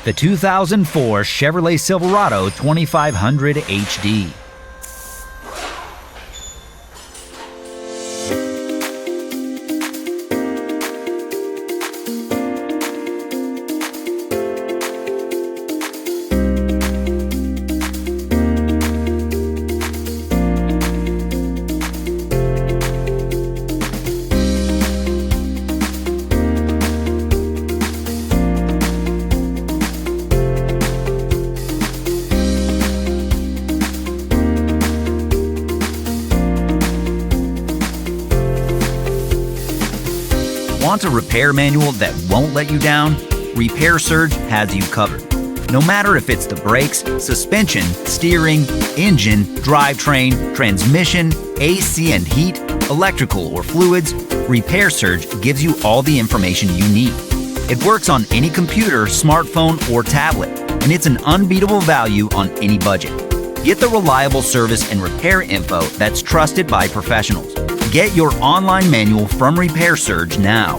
The 2004 Chevrolet Silverado 2500 HD. Want a repair manual that won't let you down? Repair Surge has you covered. No matter if it's the brakes, suspension, steering, engine, drivetrain, transmission, AC and heat, electrical or fluids, Repair Surge gives you all the information you need. It works on any computer, smartphone, or tablet, and it's an unbeatable value on any budget. Get the reliable service and repair info that's trusted by professionals. Get your online manual from Repair Surge now.